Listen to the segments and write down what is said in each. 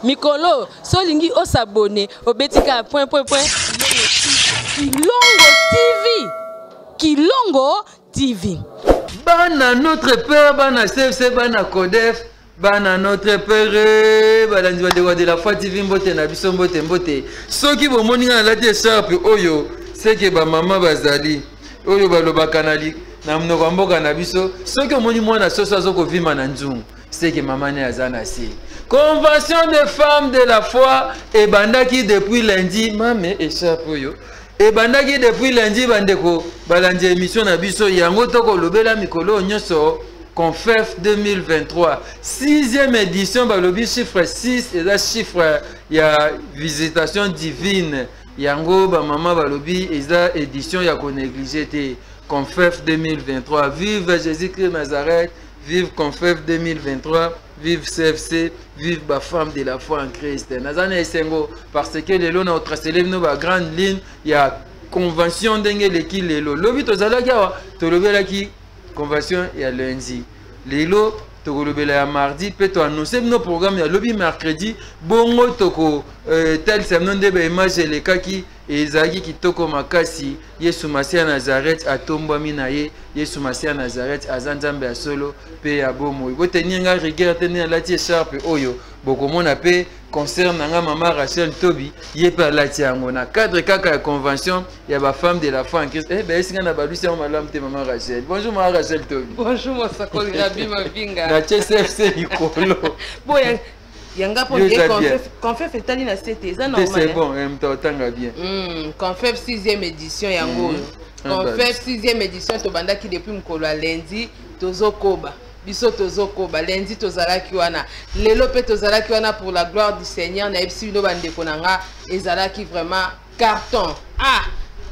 Mikolo, solingi o s'abonner au Betika Kilongo TV. Kilongo TV. Bana notre père, bana CFC, bana Codef, bana notre père, bana de la foi TV mbote na biso mbote. Soki bo moninga na lati sharp oyo, c'est que ba mama bazali. Oyo baloba kanali na mnoko mboka na biso. Soki omoni mwana soso azoko vima na nzungu, c'est que maman ne azana si. Convention des femmes de la foi et bandaki depuis lundi, maman échappe oyo. Et bandaki depuis lundi bandeko balandi émission na biso yango toko lobela mikolo nyoso Confef 2023 6e édition balobi chiffre 6 et la chiffre ya visitation divine yango ba maman balobi eza édition ya ko négliger te Confef 2023 vive Jésus-Christ Nazareth vive Confef 2023 vive CFC, vive la femme de la foi en Christ. Nazana esengo parce que les lots na tracelé no ba grande ligne, il y a convention dengue leki lelo. Lobi to zala kiawa, to lobela ki convention ya lundi. Lelo to lobela ya mardi, pe to annoncer nos programmes ya lobi mercredi, bongo toko tel semnon de ba image le kaki ezaki kitoko makasi Yesu Masia Nazareth atomba minaye Yesu Masia Nazareth azanzambe ya solo pe ya bomo boteni nga rigueur tenir lati sharp oyo bokomona pe concerne nga mama Rachel Tobi ye pa lati yango na cadre kaka ya convention ya ba femme de la foi en Christ eh ben esinga na balusi ya malam te mama Rachel. Bonjour mama Rachel Tobi. Bonjour Mosakoli Rabi Mabinga. Na CFC ikolo. Boya Yanga pour Confef etali na CT, ça normal. C'est bon, m'totanga bien. Confef 6e édition yango. Confef 6e édition to bandaki depuis mkolo lundi tozokoba. Biso tozokoba lundi tozalaki wana. Lelo pe tozalaki wana pour la gloire du Seigneur na epsi no bandeko nanga ezalaki vraiment carton. Ah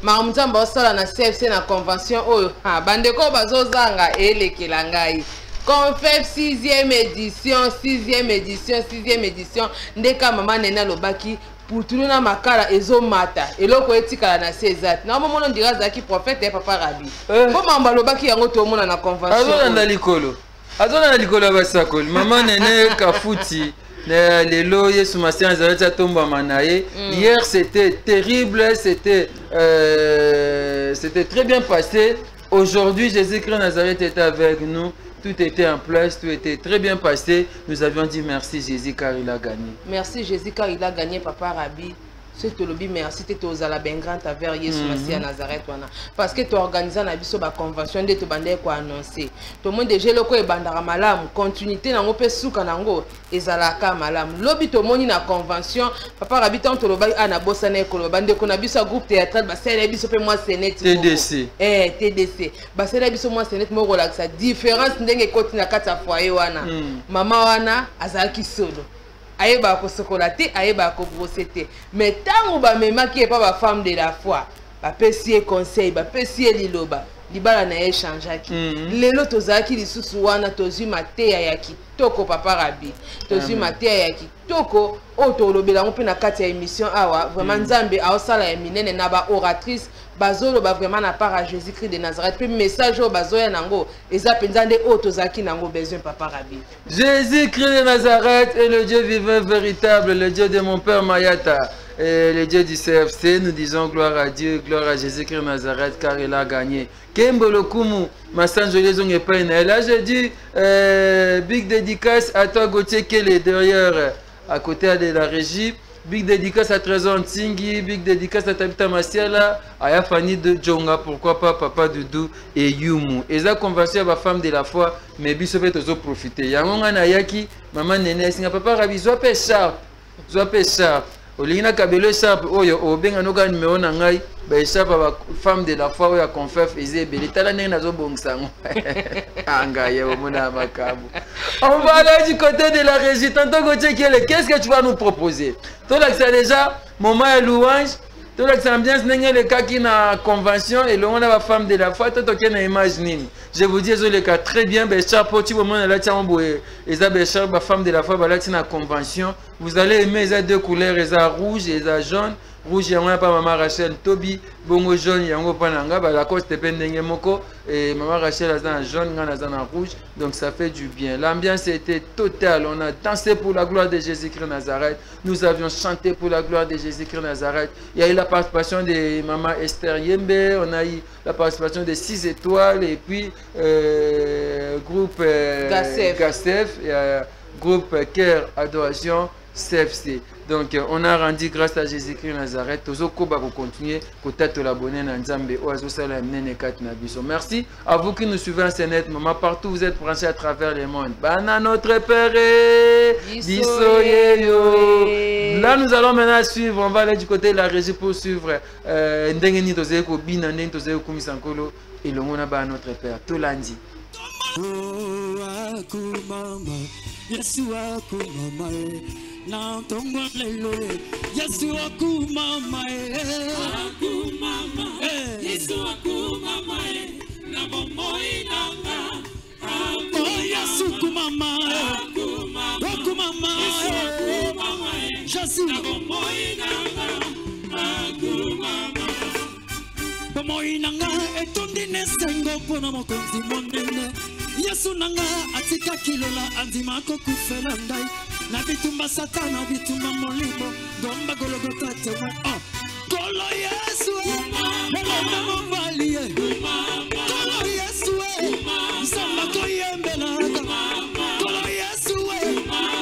Maramutamba osala na CFC na convention oyo. Ah bandeko bazozanga elekela ngai. Confef 6e édition ndeka mama nena lobaki putuluna makala ezomata eloko etikala na sezat na momono ndira zaki prophète et papa Rabi ko mamba lobaki yango to mona na convention azona na likolo basakoli mama nene kafuti lelo Yesu Masia Nazareth atomba manaye. Hier c'était terrible, c'était très bien passé. Aujourd'hui Jésus-Christ Nazareth était avec nous. Tout était en place, tout était très bien passé. Nous avions dit merci Jésus car il a gagné. Merci Jésus car il a gagné, Papa Rabi. C'est te lobby merci, tu es aux Alabengrand vers Yesu Masia Nazareth. Parce que tu as organisé la convention de te bander quoi annoncer. Tout le monde déjà le quoi bandara malam, continuité na ngope souka nango ezalaka malam. Lobby to moni na convention, Papa Rabi tant to lobai ana bosane ko bande ko na biso groupe théâtral ba sele biso pe moi senet TDC. TDC. Ba sele biso moi senet mo relaxa différence ndenge koti na kata foyer wana. Mama wana azalaki solo. Ayeba ko sokolate, ayeba ko brosete. Mais tant ou ba mema qui est pas ba femme de la foi, ba pesier conseil, ba pesier liloba, libala na échange aki. Lelo tozaki lisusu wana tozu mateya ya kitoko Papa Rabi. Tozu mateya ya kitoko o to lobela ngo pe na kati ya émission awa, vraiment Nzambe aosala ya minene na ba oratrice bazolo ba vraiment na part à Jésus-Christ de Nazareth. Puis message au bazoya nango eza penzande o tozaki nango besoin Papa Rabi. Jésus-Christ de Nazareth est le Dieu vivant véritable, le Dieu de mon père Mayata. Et le Dieu du CFC, nous disons gloire à Dieu, gloire à Jésus-Christ de Nazareth car il a gagné. Kembolo Kumu, Massan Jolezong et Paine. Et là je dis big dédicace à toi Gauthier qui est derrière à côté de la régie. Big dédicace à Trésor Ntingi, big dédicace à Tabita Masiala, à Yafani de Djonga, pourquoi pas Papa Doudou et Yumu. Et ça convention à la femme de la foi, mais bisopé toujours profiter. Yangonga na yaki, maman nene, singa Papa Rabi, zope sharp. Olina kabelo sharp, oyo, obenga noga numéro na ngai, ba sharp à femme de la foi, oya confef, ezebe, l'itala nene nazo bongsango. Angaye, omona makabu. On va aller du côté de la régie. Tantôt, qu'est-ce que tu vas nous proposer? Toi, là, c'est déjà moment de louange. Toi, là, c'est ambiance, le cas qui na convention et l'on a la femme de la foi. Toi, tu as une image nini. Je vous dis, le cas très bien. Chapeau, tu vois, là, tu as la femme de la foi, là, tu as une convention. Vous allez aimer les deux couleurs, les rouge et les jaune. rouge yango pa maman Rachel Tobi bongo jaune yango pa nanga ba la coste pendenge moko et maman Rachel azana jaune ngana azana rouge donc ça fait du bien. L'ambiance était totale, on a dansé pour la gloire de Jésus-Christ Nazareth, nous avions chanté pour la gloire de Jésus-Christ Nazareth. Il y a eu la participation de maman Esther Yembe, on a eu la participation de 6 étoiles et puis groupe Gassef et groupe Cœur Adoration CFC. Donc on a rendu grâce à Jésus-Christ Nazareth. Continuer merci à vous qui nous suivez en Sénète, maman, partout vous êtes branchés à travers le monde. Bana notre Père, là nous allons maintenant suivre, on va aller du côté de la régie pour suivre Ndengeni Tozeko Bina Ndengeni Tozeko Kumisankolo et le monde à notre Père tout lundi. Yeshua kumama na tongwa lelo Yeshua kumama akumama Yeshua kumama na bomoi nanga Yeshua kumama akumama Yeshua kumama na bomoi nanga akumama bomoi nanga etondi nesengo pona mokonzi monene Yesu nanga atika kilola andima kokufela ndai na bitumba satana bitumba molimo gomba gologota tewa Kolo Yesu Kolo mambali Kolo Yesu Samba koyembela Kolo Yesu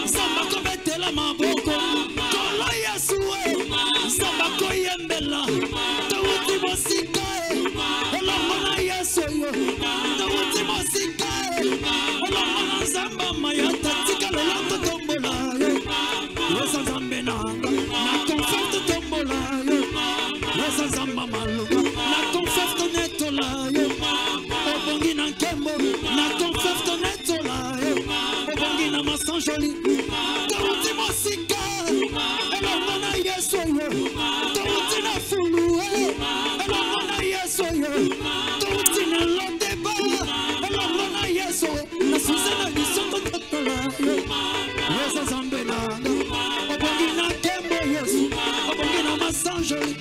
Samba kobetela maboko Kolo Yesu Samba koyembela Tawuti mosika Kolo mona Yesu Tawuti mosika Kolo Zamba mayata tika lolando tombola Yesa zambe nanga na conforte tombola Yesa zamba maluga na conforte netola Obongi na nkembo na conforte netola Obongi na masan joli Tawuti mosika Elongo na Yesu Tawuti na fulu Elongo na Yesu Tawuti na londeba Elongo na Yesu na suzena bisoto netola Yesa zambe nanga Obongi na nkembo Yesu Obongi na masan joli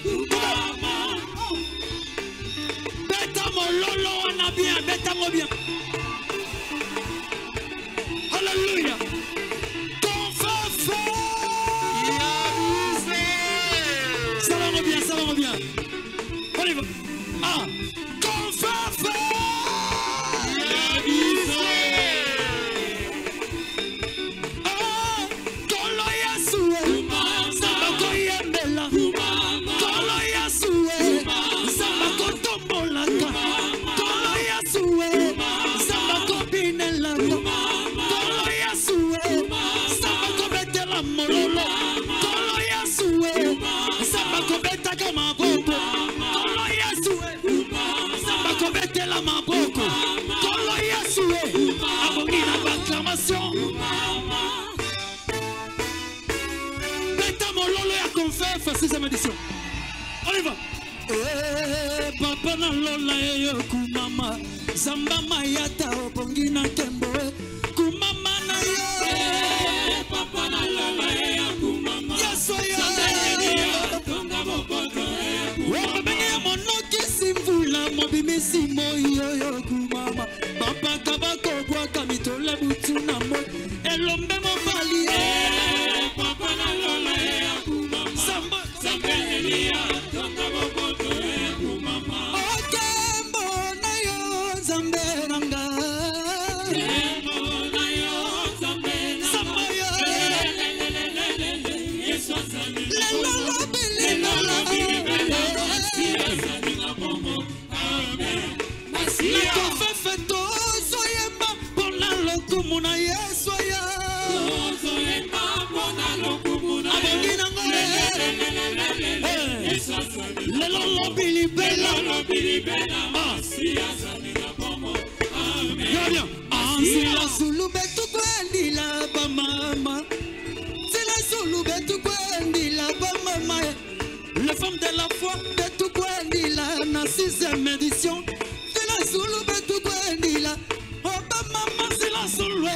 Lolo on a bien, bêta-moi bien. Alléluia. Ton feu. Ça va bien, ça va bien. On y va. Ah. Ton feu. Ah. Kolo Yesu. Samba koyembela. Kolo Yesu. Samba kotombola. On y va. Papa na lola yo kumama Zamba mayata obongi na kembo kumama na yo Papa na lola yo kumama Yeso yo Tonga boboto Wabenge monoki simvula mobimisi moyo yo kumama Papa kabako kwa kamitole butu na mo Elombe mobali Papa na lola yo kumama Zamba Elia Tonga boboto kumama Okembo na yo Zambe nanga Okembo na yo Zambe nanga Samba yo Yesu azali Lelo bili Masiya azali na bomo Amen Masiya Nako fefeto Soyemba Pona lokumu na Yesu ya Soyemba Pona lokumu na Yesu Lelo lobili bela Masiya azali na bomo Amen Ansila sulu betu kwendi la ba mama Sila sulu betu kwendi la ba mama Les femmes de la foi betu kwendi la na 6e édition Sila sulu betu kwendi la Oh ba mama sila sulu La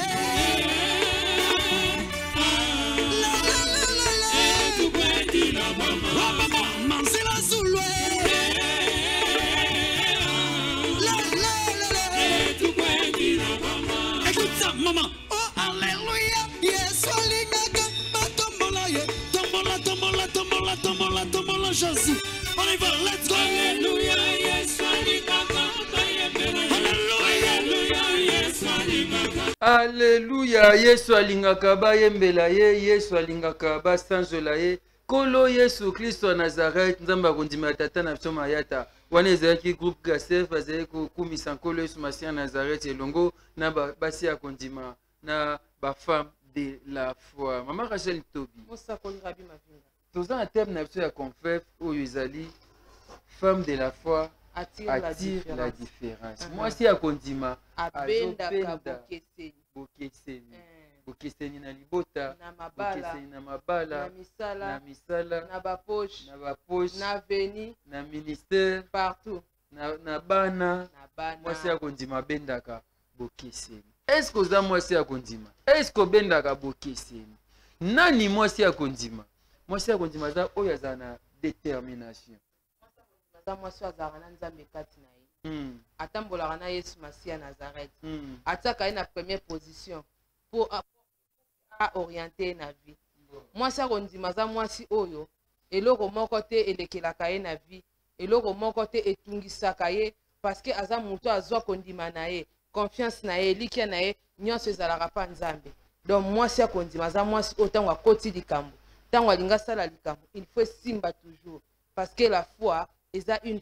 la la la la Betu kwendi la ba mama Jésus. On y va, let's go. Alléluia, Yesu alingaka bayembela. Alléluia, Yesu alingaka. Alléluia, Yesu alingaka bayembela ye, Yesu alingaka basanzola ye. Kolo Yesu Kristo wa Nazareth, nzamba akondima tata na biso mayata. Wana ezalaki groupe Gasef azali kokumisa nkolo Yesu Masiya Nazareth elongo na basi akondima na ba femme de la foi. Mama Rachel Tobi. Mosakoli Rabi Mavinga. Toza na thème na biso ya confef oyo ezali femme de la foi attire la différence. Moi si akondima abendaka bokeseni. Bokeseni na libota, bokeseni na mabala, na misala, na bapoche, na veni, na ministère, partout, na bana. Mwasi akondima bendaka bokeseni. Est-ce que oza mwasi akondima? Est-ce que bendaka bokeseni? Nani mwasi akondima? Mwasi akondima za oyo aza na détermination. Mwasi azalaka na nzambe kati na ye. Atambolaka na Yesu Masiya Nazareth. Ataka ye na première position pour orienter na vie. Mwasi akondima za mwasi oyo eloko moko te elekelaka ye na vie, eloko moko te etungisaka ye parce que aza muto azwa kondima na ye, confiance na ye, likia na ye nyonso ezalaka pa nzambe. Donc mwasi akondima za mwasi oyo ntango akoti likambo, ntango alinga sala likambo, il faut simba toujours parce que la foi eza une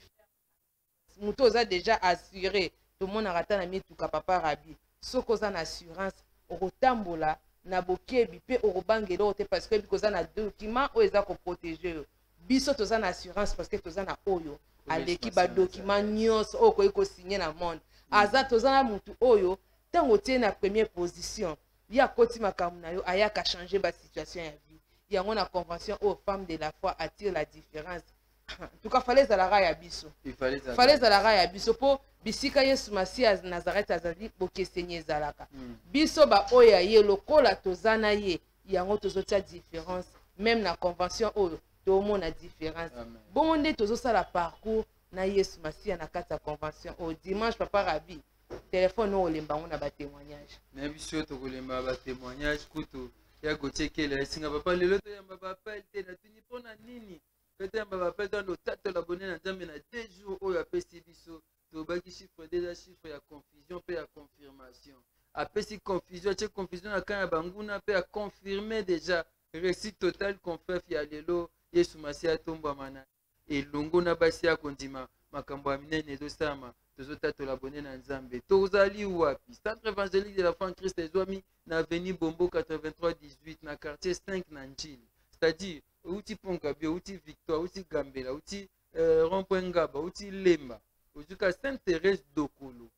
muto oza déjà assuré. Tout le monde a raté na mituka papa Rabi. Soko za na assurance okotambola na bokebi pe okobangelo te parce que bikoza na document o eza ko protéger biso toza na assurance parce que toza na oyo aleki ba document nyonso okoki ko signer na monde aza toza na mutu oyo tango tie na première position ya koti makamu na yo ayaka changer ba situation ya vie yango na convention aux femmes de la foi attire la différence. En tout cas fallait zalaka ya biso, fallait zalaka ya biso po bisika Yesu Masiya Nazareth azali bokeseni ezalaka biso ba oya ye lokola tozana ye yango tozotia différence même na convention oyo tomona différence bongo nde tozosala parcours na Yesu Masiya na kati ya convention au dimanche papa Rabi téléphone oyo olembango na ba témoignage na biso tokolemba ba témoignage kutu ya gochekela singa papa lelo to yamba ba appel te na tuni pona nini peut-être va appel dans le tête la bonne na nzambe na 2 jours oyo apesi biso to baki chiffre déjà chiffre ya confusion pe ya confirmation apesi confusion che confusion na kana banguna pe ya confirmer déjà récit total confef ya lelo Yesu Masiya tomba mana elongo na basi ya kondima makambo ya minene ezosama tozotatola bone na nzambe tozali wapi centre évangélique de la foi en Christ ezwami na avenue Bombo 83-18 na quartier 5 na Njili, c'est-à-dire outi Ponkabi, outi Victoire, outi Gambela, outi Rond-Point Ngaba, outi Lemba, jusqu'à Sainte-Thérèse d'Okolo.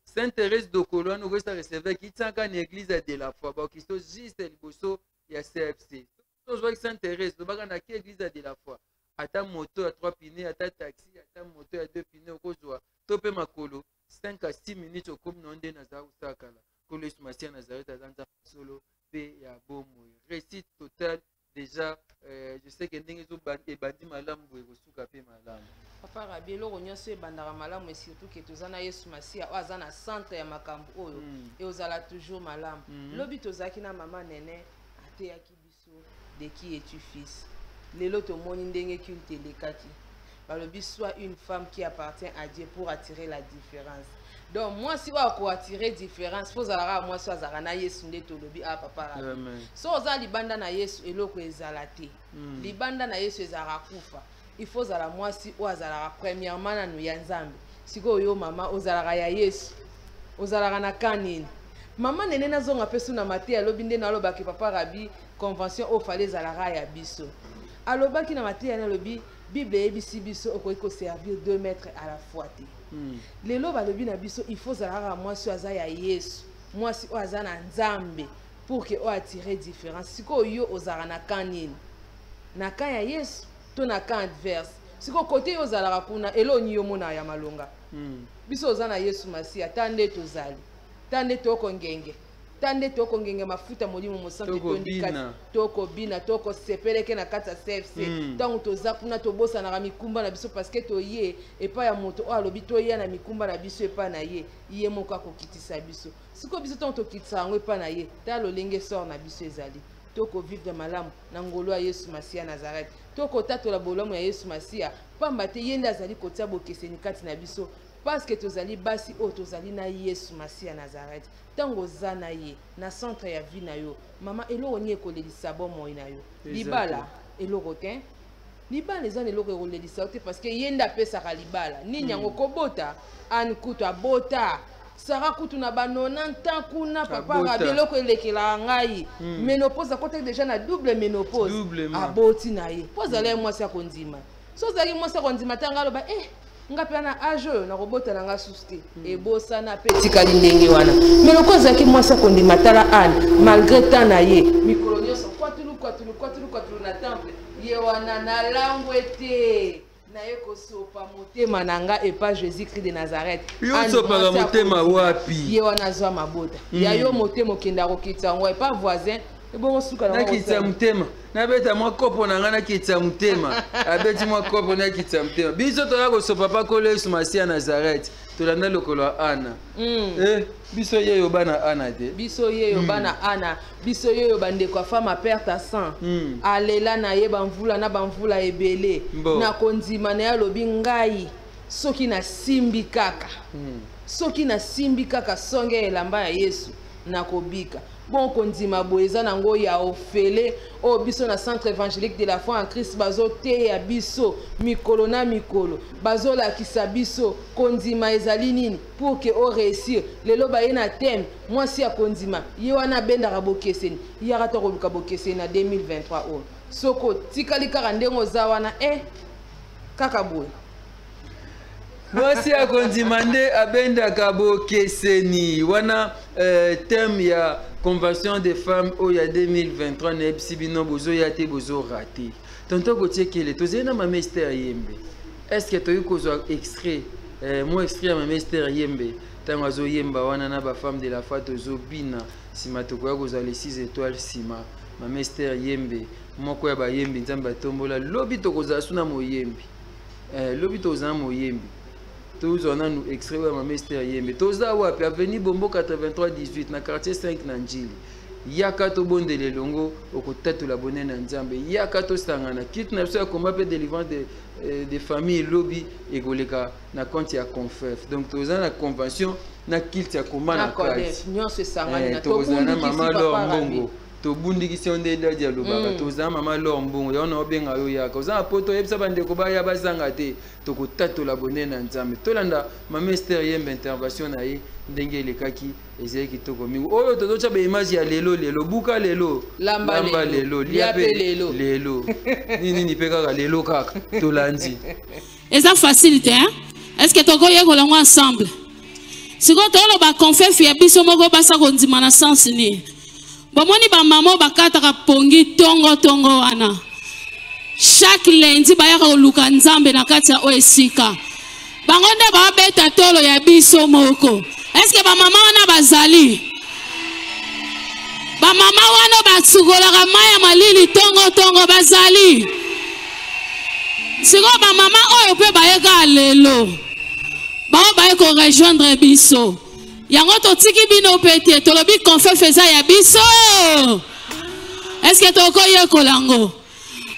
Sainte-Thérèse d'Okolo, nous restons recevoir qui tient qu'à l'église de la foi, qui sont juste le bosso et à CFC. Nous voyons Sainte-Thérèse, nous voyons qui église de la foi. À ta moto à 3 pneus, à ta taxi, à ta moto à 2 pneus, au Kozoa, topé makolo, 5 à 6 minutes au comme non de Nazareth Sakala. Kolo Yesu Masiya Nazareth à Zanza Solo, P et à Bomoy. Récit total. Déjà, je sais que ndenge zo bandi malamu boye kosuka pe malamu. Papa Rabi eloko nyonso ebandaka malamu et surtout que tozana Yesu Masiya oyo aza na centre ya makambo oyo et ozala toujours malamu. Lobi tozaki na mama nene ateyaki biso de qui es-tu fils. Lelo tomoni ndenge culte elekaki. Balobi soit une femme qui appartient à Dieu pour attirer la différence. Donc moi si wa ko attirer différence faut zalaka moi so azaka na Yesu nde tolobi a papa Rabi. So oza libanda na Yesu eloko ezala te. Libanda na Yesu ezala kufa. Il faut zala moi si o azala premièrement na ya Nzambe. Siko yo mama ozalaka ya Yesu. Ozalaka na kanini. Mama nene na zonga pesu na mate alobi nde na lobaki papa Rabi convention o fallait zalaka ya biso. Alobaki na mate na lobi Bible ebisi biso okoki ko servir 2 maîtres à la fois te. Lelo balobi na biso il faut zalaka mwasi aza ya Yesu, mwasi o aza na Nzambe pour que o attirer différence. Siko yo ozala na kanini na kan ya Yesu to na kan adverse. Siko côté yo zalaka kuna eloni yo mona ya malonga. Biso oza na Yesu Masiya tande tozali. Tande toko ngenge. Tande toko ngenge mafuta molimo mosantu tondika toko bina toko sepeleke na kata CFC tango toza kuna tobosa na mikumba na biso parce que toye epa ya moto o alobi toye na mikumba na biso epa na ye iye moko akokitisa biso siko biso tango tokitisa yango epa na ye ta lolenge sort na biso ezali toko vivre malamu na ngolo ya Yesu Masia Nazareth toko tatola bolamu ya Yesu Masia pamba te yenda azali kotia bokeseni kati na biso parce que tozali basi o tozali na Yesu Masia Nazareth tango za na ye na centre ya vie na yo mama eloko ni ekolelisa bomo na yo libala eloko te libala ezana eloko ekolelisa te parce que yenda pesaka libala ni nyango kobota an kutu abota Sara kutu na ba 90 ans kuna papa rabeloko elekela ngai ménopause akote déjà na double ménopause aboti na ye pozala mwasi akondima so zali mwasi akondima tanga loba nga pe na âge na robota na nga suste e bosa na petit kalindenge wana meloko zaki mwasi akondima tala an malgré tant na ye mikolonio so kwatulu na temple ye wana na langwete na yeko sopa motema nanga et pas Jésus-Christ de Nazareth yo sopa motema wapi ye wana zwa mabota ya yo motema kenda kokita ngo et pas voisin e bon suka na kitsa motema na beta mwa kopo na ngana kitsa motema abeti mwa kopo na kitsa motema biso to yako sopa pa ko Yesu Masia Nazareth to landa lokolo ana biso ye yo bana ana te biso ye yo bana ana biso ye yo bande kwa femme perte à sang alela na ye bamvula na bamvula ebele na kondima na ya lobi ngai soki na simbi kaka soki na simbi kaka songe elamba ya Yesu na kobika bon kondima boeza nango ya ofele o biso na centre évangélique de la foi en Christ bazo te ya biso mikolo na mikolo bazo la kisabiso kondima ezali nini pour que o réussir lelo ba yena thème moi si ya kondima ye wana benda rabokeseni yaka to koluka bokeseni na 2023 o soko tikali kaka ndengo za wana kaka boye mwasi akondima nde abenda kabokeseni wana thème ya Convention des femmes au ya 2023 na ebsibino bozo ya te bozo raté tonto kotie kele tozena ma mystère yembe est-ce que tu as extrait moi extrait ya ma mystère yembe tango zo yemba wana na ba femme de la foi tozo bina sima to ko za les 6 étoiles sima ma mystère yembe moko ya ba yembe nzamba tombola lobi to ko za suna moyembi lobi to za moyembi tous on a nous extrait ma mystère yembe toza wapi avenue Bombo 83 18 na quartier 5 na Njili yaka to bondele longo okotatu la bonne na nzambe yaka to sangana kit na so combat pe délivrance de famille lobby egoleka na compte ya confef donc toza na convention na kilt ya combat na Christ nyonso sangana na to na mama lo mbongo to bundiki si onde dadia lobaka toza mama lo mbongo ya ona obenga yo yaka oza poto yebisa bande ko ba ya bazanga te to kotatu la bonne na nzambe tolanda mama Esther yembe intervention na ye ndenge lekaki ezeki kitoko mingi oyo tozocha ba image ya lelo buka lelo lamba lelo liape lelo nini peka ka lelo kaka tolandi eza facilité hein est-ce que toko yeko lango ensemble siko tolo ba confesse ya biso moko basa kondima na sens ni bomoni ba mama bakataka pongi tongo wana chaque lundi bayaka koluka nzambe na kati ya oesika bango nde babeta tolo ya biso moko. Est-ce que ba mama wana bazali ba mama wana batsukolaka maya malili tongo bazali siko ba mama oyo pe bayeka lelo bao baye ko rejoindre biso yango totiki bino pete tolobi confesse eza ya biso. Est-ce que tokoye kolango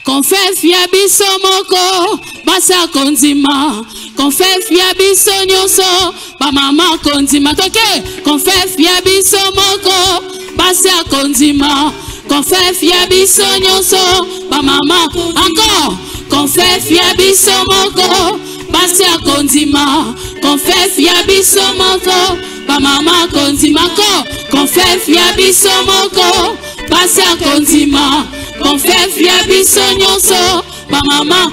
confesse ya biso moko basa kondima confesse ya biso nyonso ba mama kondima toke confesse ya biso moko basa kondima confesse ya biso nyonso ba mama encore confesse ya biso moko basa kondima confesse ya biso moko ba mama kondima ko confesse ya biso moko basa kondima confesse ya biso nyonso ba mama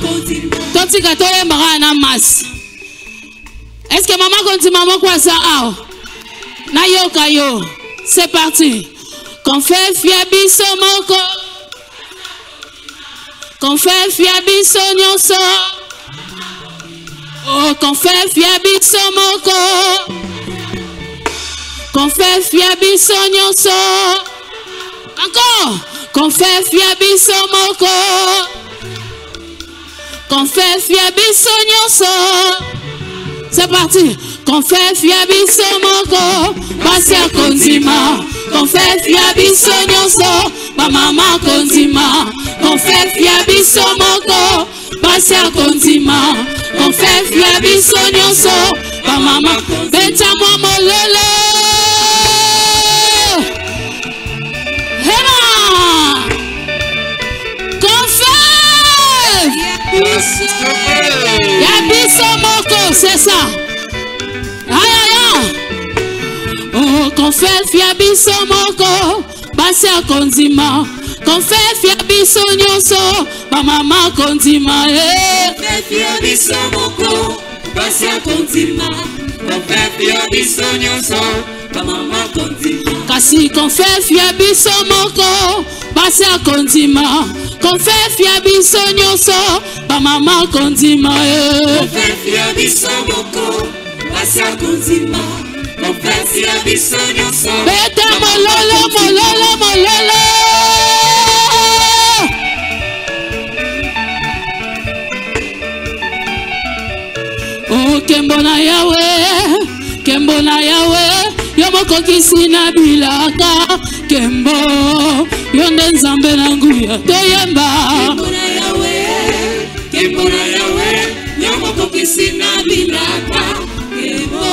totika toyembaka na masi. Est-ce que maman kondima moko aza awa na yoka yo c'est parti confesse ya biso moko confesse ya biso nyonso oh confesse ya biso moko confesse ya biso nyonso encore confesse ya biso moko confesse ya biso nyonso c'est parti confesse ya biso moko basi ya kondima confesse ya biso nyonso ba mama kondima confesse ya biso moko basi ya kondima confesse ya biso nyonso ba mama beta mwa mololo hema confesse ya biso moko c'est ça aïe oh confesse ya biso moko basi ya kondima confesse ya biso nyonso ba mama kondima confesse ya biso moko basi ya kondima confesse ya biso nyonso ba mama kondima kasi confesse ya biso moko basi ya kondima confesse ya biso nyonso ba mama kondima confesse ya biso moko basi ya kondima confesse ya biso nyonso beta mololo mololo mololo oh kembo na yawe yo mokokisi na bilaka kembo yo nde nzambe na nguya toyemba kembo na yawe yo mokokisi na bilaka kembo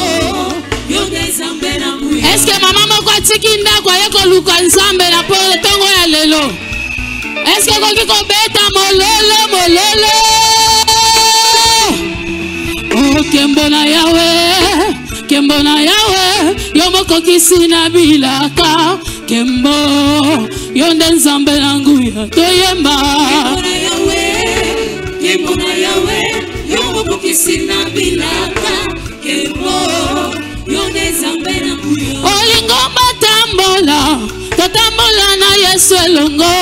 yo nde nzambe na nguya eske mama moko atiki ndako aye koluka nzambe na ntongo ya lelo eske koki kobeta mololo mololo oh kembo na yawe yo mokokisi na bilaka kembo yo nde nzambe na nguya toyemba kembo na yawe yo mokokisi na bilaka kembo yo nde nzambe na nguya olingo batambola totambola na yesu elongo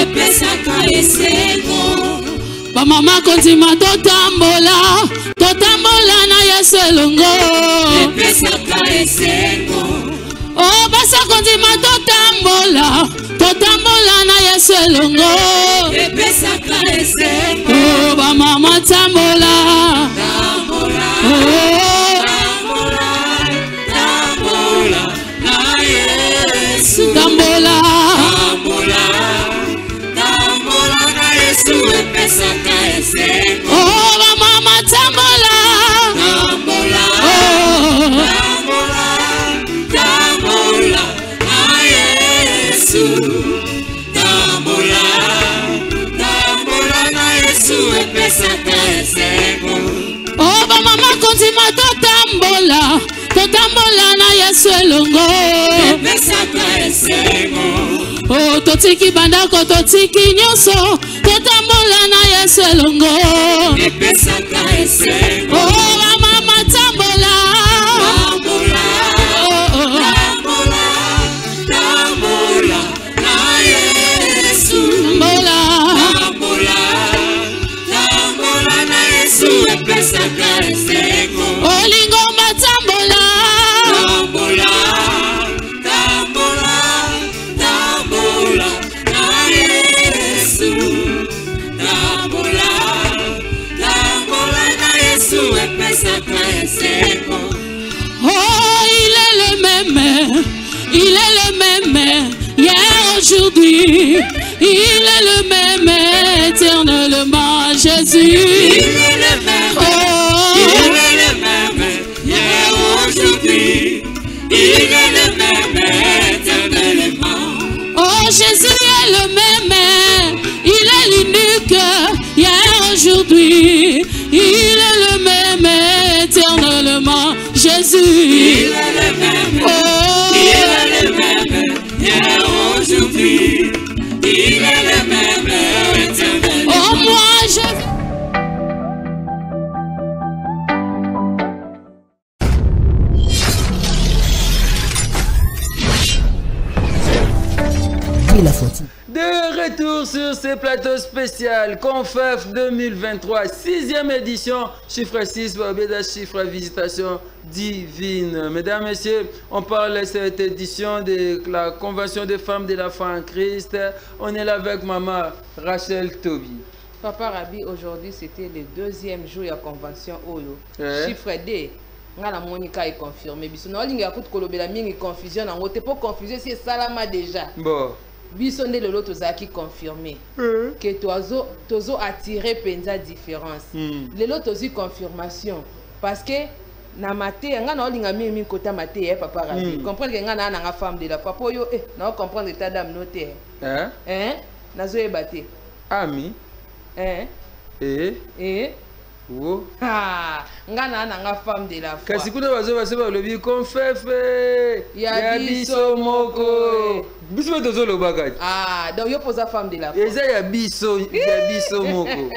epesaka esengo bamama kondima totambola na yesu elongo epesaka esengo oh basa kondima totambola na yesu elongo epesaka esengo oh bamama tambola na yesu tambola na yesu epesaka esengo oh bamama tambola na yesu tambola na yesu epesaka esengo oh bamama kondima totambola na yesu elongo epesaka esengo oh totiki bandako totiki nyonso totambola na yesu elongo epesaka esengo oh bamama tambola na yesu tambola na yesu epesaka esengo olingo matambola na yesu tambola na yesu epesaka esengo oh il est le même hier aujourd'hui il est le même éternellement Jésus il est le même hier aujourd'hui il est le même éternellement oh Jésus est le même il est l'unique hier aujourd'hui il est le même éternellement Jésus il est le même hier aujourd'hui il est le même éternellement oh moi je De retour sur ce plateau spécial Confef 2023, 6e édition, chiffre 6, Babeda, chiffre visitation divine. Mesdames, Messieurs, on parle de cette édition de la Convention des femmes de la foi en Christ. On est là avec maman Rachel Toby. Papa Rabi, aujourd'hui c'était le deuxième jour de la convention Oyo. Chiffre D. La Monica est confirmé. Biso na linga kut kolobela mingi confusion na ngote pour confuser c'est salama déjà. Bon. biso nde lelo tozalaki confirmé que tozo attirer penza différence lelo tozwi confirmation parce que na maté nga na olinga mimi kota maté papa rabi comprendre que nga na nga femme de la fois po yo na comprendre ta dame noté nazo ebate ami oh nga na nga femme de la foi kasi kuna bazo balobi konfefe ya biso moko biso tozo lobaka donc yo posa femme de la foi eza ya biso moko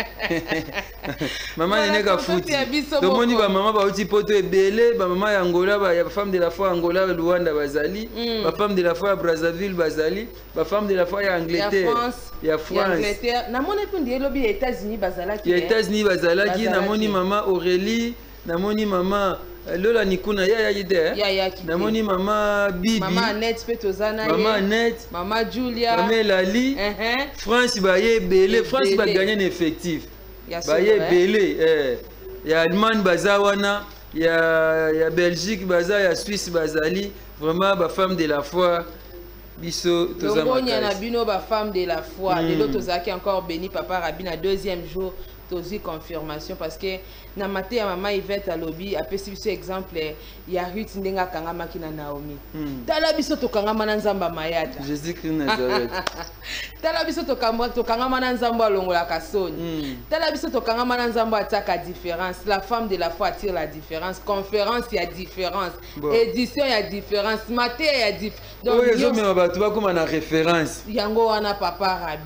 mama nene ka futi domoni ba mama ba uti poto ebele ba mama ya Angola ba ya femme de la foi Angola Luanda bazali ba femme de la foi ya Brazzaville bazali ba femme de la foi ya Angleterre ya France na moni kundi elobi ya États-Unis bazalaki namoni mama Aurélie namoni mama Lola Nikuna ya yide namoni mama Bibi mama Annette Petozana mama Annette mama Julia mama Lali France baye belé France ba gagner en effectif baye belé ya Allemagne bazawana ya Belgique baza ya Suisse bazali vraiment ba femme de la foi biso tozamakasi na bino ba femme de la foi lelo tozaki encore béni papa Rabi na deuxième jour tozi confirmation parce que na maté ya mama Yvette alobi apesi biso exemple ya Ruth ndenga kangama kina Naomi tala biso tokangama na nzamba mayata Jésus Christ Nazareth tala biso tokangama na nzamba longola kasoni tala biso tokangama na nzamba ataka différence la femme de la foi attire la différence conférence ya différence édition ya différence maté ya donc yo me bato bakoma na référence yango wana papa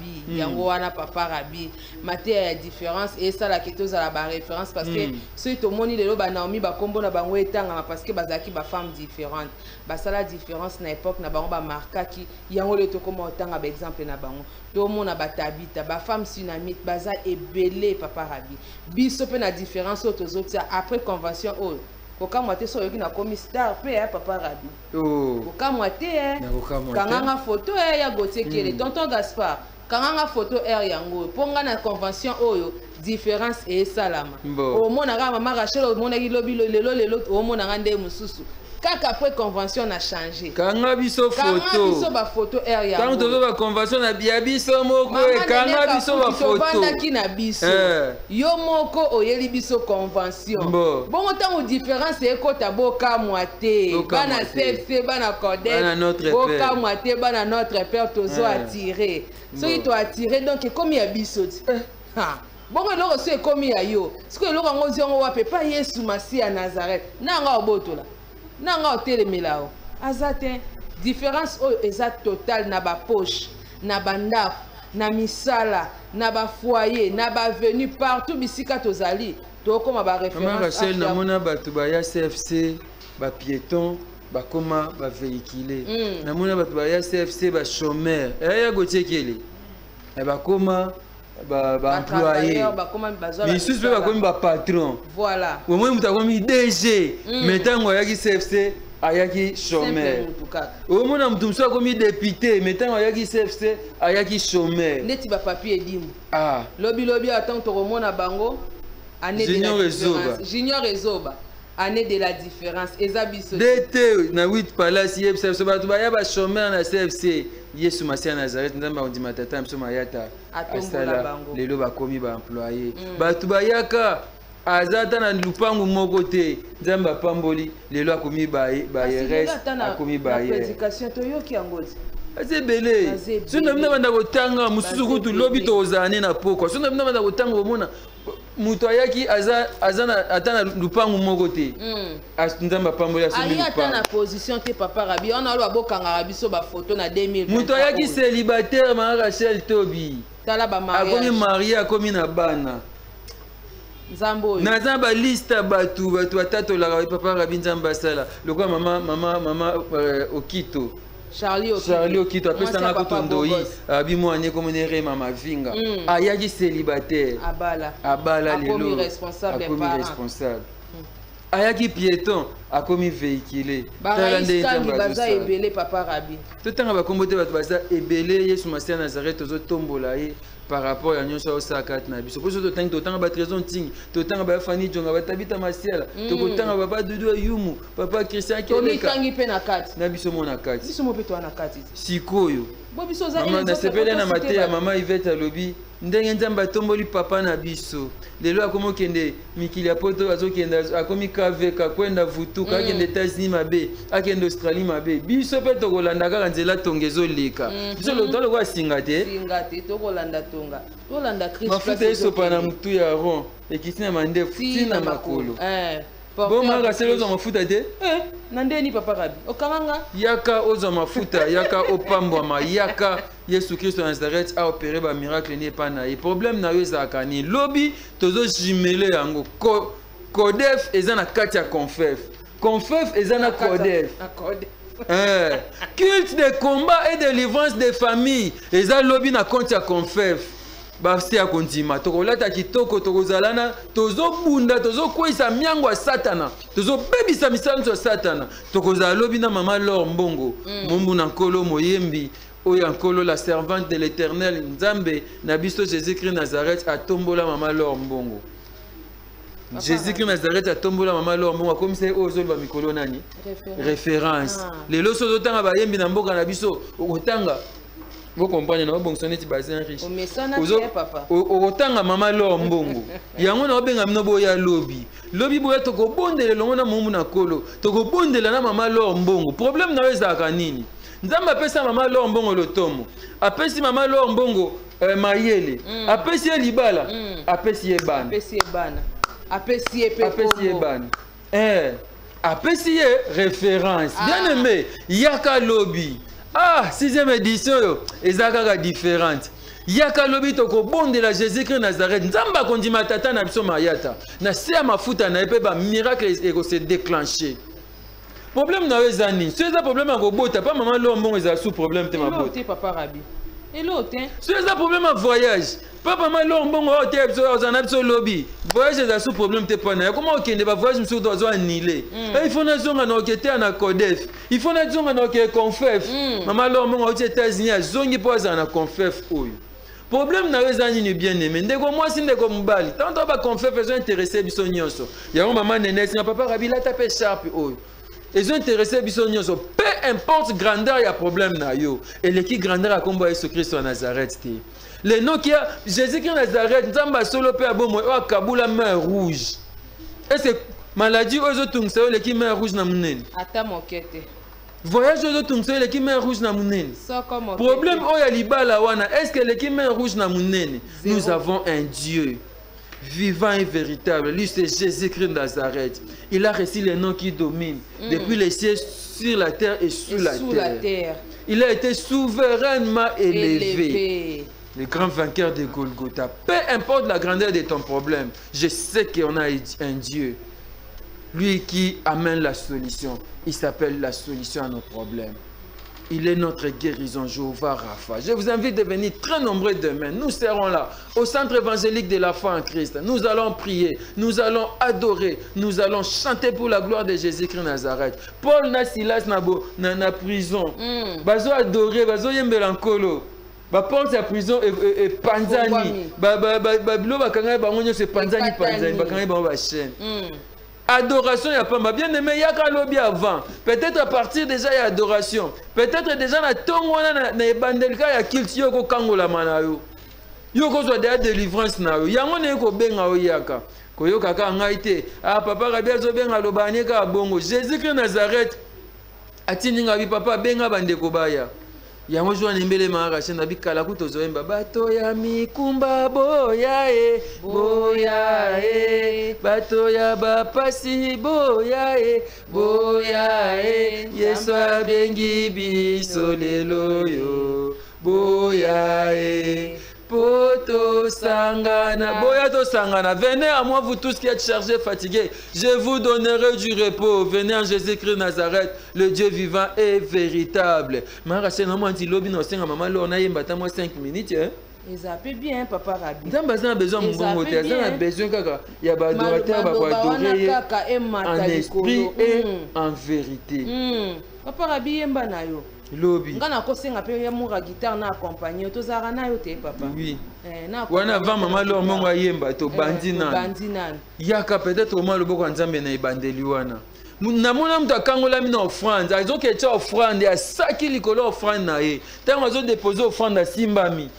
Rabi maté ya différence et ça la keto za la référence parce que si to moni lelo ba Naomi ba kombo na bango etanga parce que bazaki ba femme différente ba ça la différence na époque na bango ba markaki yango le to koma otanga ba exemple na bango to mona ba Tabita ba femme sunamite baza ebele papa Rabi biso pe na différence to zotia après convention o kokamwa te so yoki na komi star pe papa Rabi kokamwa te kanganga photo ya Gauthier Kele tonton Gaspard kanganga photo yango ponga na convention oyo différence et salama au mona ga mama Rachel au mona gilobi lelo au mona ngande mususu kaka après convention na changer kanga biso ba photo yango quand tozo ba convention na biso moko kanga biso ba photo banda kina biso yo moko oyeli biso convention bongo tango différence ekota boka moité bana CFC bana Codec boka moité bana notre père tozo attirer soki to attirer donc komi ya biso bongo eloko so ekomi ya yo siko eloko yango ziongo wape pa Yesu Masi ya Nazareth nanga obotola nanga otelemela o aza te différence oyo eza totale na ba poche na bandako na misala na ba foyer na ba venu partout bisika tozali tokoma ba référence mama Rachel na mona bato ba ya CFC ba piéton bakoma ba véhiculé na mona bato ba ya CFC ba chômeur ya Gauthier Kele bakoma ba employé bisus pe bakomi ba patron voilà au moins muta komi DG mais tango ayaki CFC ayaki chômeur au moins mutu musu akomi député mais tango ayaki CFC ayaki chômeur neti ba papier dimu lobi attend to komona bango année de Junior Ezoba année de la différence ezabiso DT na 8 palace yebisa so bato ba ya ba chômeur na CFC Yesu Masi ya Nazareth nzamba ondima tata mso mayata asala lelo bakomi ba employé bato bayaka azata na lupangu moko te nzamba pamboli lelo akomi ba RS akomi ba prédication to yoki yangozi azebele sona mina banda kotanga mususu kutu lobi tozane na poko sona mina banda kotanga omona muto ayaki azana atana lupangu moko te nzamba pamboli asomi lupangu ata na position te papa Rabi on a lo abokanga biso ba photo na 2000 muto ayaki célibataire ma Rachel Tobi tala ba mariage akomi marié akomi na bana nzambo naza ba liste batu atatu la papa Rabi nzamba sala lokwa mama Okito Charlie Okito apesa na kutondoi abimo anye komone rema mavinga ayaki célibataire abala lelo akomi responsable ayaki piéton akomi véhiculé tala nde baza ebele papa Rabi totanga bakombo te bato baza ebele Yesu Masi ya Nazareth tozo tombola ye par rapport à nyonso sakat na biso poso to tanga ba trésor ting to tanga ba fani jonga ba tabita masiala to ko tanga ba dudu yumu papa Christian to mi tangi pe na kati na biso mo na kati biso mo pe to na kati sikoyo bo biso za mama na sepele na mate ya mama Yvette alobi ndenge nzamba tomboli papa na biso lelo akomo kende mikili ya poto azokenda akomi kaveka kwenda vutuka akende États-Unis mabe akende Australie mabe biso pe to kolanda kaka nzela tongezo leka biso lo tolo kwa singa te to kolanda tonga to landa Christ mafuta esopa na mutu ya ron ekisina mandefu tina makolo bon manga selo za mafuta te nandeni papa Rabi okanganga yaka ozo mafuta yaka opambwama yaka Yesu Christ de Nazareth a opéré ba miracle ni pa na ye problème na yo ezaka ni lobi tozo jimele yango Codef eza na kati ya Confef eza na Codef culte de combat et de délivrance des familles eza lobi na compte ya Confef basi ya kondima tokolata kitoko tokozalana tozobunda tozokwisa miango ya satana tozobebisa misanzo ya satana tokozala lobi na mama Laure Mbongo mombu na nkolo moyembi oyo nkolo la servante de l'Éternel nzambe na biso Jésus-Christ Nazareth atombola mama Laure Mbongo Jésus-Christ Nazareth atombola mama Laure Mbongo akomisa oyo ozoloba mikolo nani référence lelo sozo tanga bayembi na mboka na biso okotanga vous comprenez na bonsoné ti bazin riche okotanga mama Laure Mbongo yango na obenga mino boya lobi boya tokobondela longo na mumu na kolo tokobondela na mama Laure Mbongo problème na ezaka nini nzamba apesa mama Laure Mbongo lotomo apesi mama Laure Mbongo mayele apesi ye libala apesi ye bana apesi ye bana apesi ye référence bien aimé yaka lobi 6e édition yo ezaka différente yaka lobi tokobondela Jésus-Christ Nazareth nzamba kondima tata na biso mayata na se ya mafuta na epe ba miracle se déclencher problème na eza nini so eza problème ya kobota pa mama Laure Mbongo eza sous problème te mabota papa Rabi so eza problème à voyage papa mama Laure Mbongo ote biso ozana biso lobi voyage eza sous problème te pana comment okende ba voyage mso dozo annulé il faut na zonga na okete na Codef il faut na zonga na okete Confef mama Laure Mbongo aux États-Unis azongi po za na Confef oyo problème na eza nini bien aimé ndeko mwasi ndeko mobali tant ba Confef ezo intéressé biso nyonso yango mama Nénès na papa Rabi la tape sharp oyo ils ont intéressé biso nyonso peu importe grandeur il y a problème na yo et l'équipe grandeur a combat Jésus Christ de Nazareth te le nom qui a Jésus Christ de Nazareth nzamba solo pe abomo o kabula main rouge et c'est maladie aux tungsa l'équipe main rouge na munene ata mokete voyage aux tungsa l'équipe main rouge na munene problème o ya libala wana est-ce que l'équipe main rouge na munene nous avons un Dieu vivant et véritable. Lui, c'est Jésus-Christ de Nazareth. Il a reçu les noms qui dominent depuis les cieux, sur la terre et sous la terre. Il a été souverainement élevé. Le grand vainqueur de Golgotha. Peu importe la grandeur de ton problème, je sais qu'on a un Dieu. Lui qui amène la solution. Il s'appelle la solution à nos problèmes. Il est notre guérison, Jéhovah Rapha. Je vous invite de venir très nombreux demain. Nous serons là, au centre évangélique de la foi en Christ. Nous allons prier, nous allons adorer, nous allons chanter pour la gloire de Jésus-Christ Nazareth. Paul na Silas na prison. Bazo adorer, bazo yembela nkolo. Ba porte ya prison et panzani. Bilo bakanga bango nyose panzani bakanga bango ba chaîne. Adoration, il n'y a pas bien aimé, il y a qu'à lobby avant. Peut-être à partir déjà, il y a adoration. Peut-être déjà, il y a bandelka, il y a kilt, il y a kango la manayo. Il y a déjà délivrance. Il y a un peu de yaka. Koyo kaka ngaite. Ah, papa, Rabia Zobenga, Lobane, Kabongo. Jésus-Christ Nazareth. Atininga, papa, Benga, Bandekobaya. yango jwa nembele maarache na bikala kutozoyemba bato ya mikumba boya e boya e bato ya bapasi boya e boya e Yesu abengi biso lelo yo boya e poto sangana boya to sangana. Venez à moi vous tous qui êtes chargés, fatigués, je vous donnerai du repos. Venez en Jésus-Christ Nazareth, le Dieu vivant et véritable. Maarache na moi dit lobi no senga maman lo na yemba ta moi 5 minutes hein. Ils appellent bien papa Rabi. Ils ont besoin de mon côté, ils ont besoin kaka ya ba adorateur ba adorer en esprit et en vérité. Papa Rabi yemba na yo. Lobby. Nga na kosenga pe ya mura guitare na accompagner tozara na yo te papa. Oui. Na Wana va maman Laure Mbongo ayemba to bandina. Bandina. Yaka peut-être au moins le boko nzambe na ibandeli wana. Namona mtu akangola mina offrande, azo ke cha offrande ya saki likolo offrande na ye. Tango azo déposer offrande à Simbami.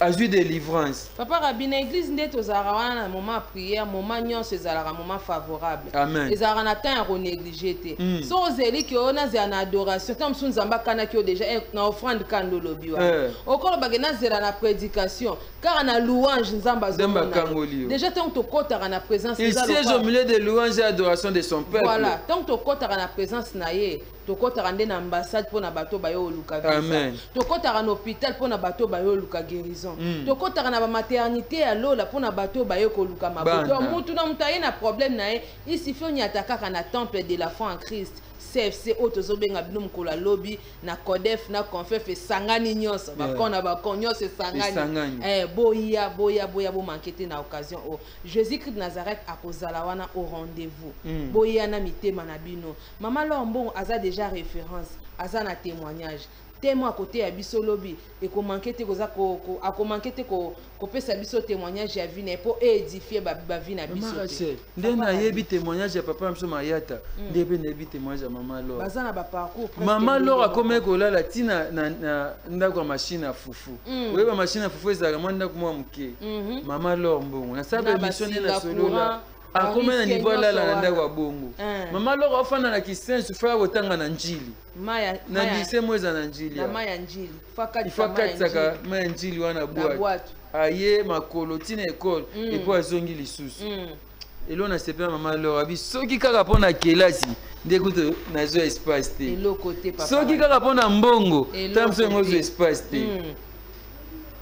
Azui délivrance. Papa Rabbi na église nde tozara wana na moment prière, moment nyonso ezalaka moment favorable. Amen. Ezalaka na temps ya ko négliger te. So ozeli ki ona za na adoration, tant msu nzamba kana ki déjà na offrande kando lobi wa. Okolo bagena zela na prédication, car na louange nzamba zomona. Déjà tant to kota na présence il siège au milieu de louange et adoration de son peuple. Voilà, tant to kota na présence na ye. Tokota rande na ambassade pour na bato bayo luka visa. Amen. Tokota na hôpital pour na bato bayo luka guérison. Tokota na maternité ya lola pour na bato bayo ko luka maboto. Mutu na mutaye na problème na ye, il suffit on y attaquer na temple de la foi en Christ. CFC otozo benga binum kola lobby na CODEF na confef sangani nyonso bakona bakonyose sangani boya bo manquete na occasion o Jésus-Christ de Nazareth akozala wana au rendez-vous boya na mitema na bino Maman Laure Mbongo aza déjà référence aza na témoignage témoin à côté à biso lobby et ko manquete koza ko manquete ko pesa biso témoignage ya vie pour édifier ba vie na biso ndena yebi témoignage ya papa mso mayata ndebe nebi témoignage ya Maman Laure bazana ba parcours Maman Laure akome ko lala tina na ndako machine à fufu oui ba machine à fufu ezaka mwanda ko muke Maman Laure Mbongo na sabe mission na solo la akome na niveau la ndako wa bongo Maman Laure afana na kisensu fa botanga na njili na dise mweza na njili na maya njili ifakati saka maya njili wana boîte aye makolo tina école et puis azongi lisusu elo na sepe Maman Laure abi soki kaka pona kelasi ndekuto na zo espace te elo côté papa soki kaka pona mbongo tamso ngozo espace te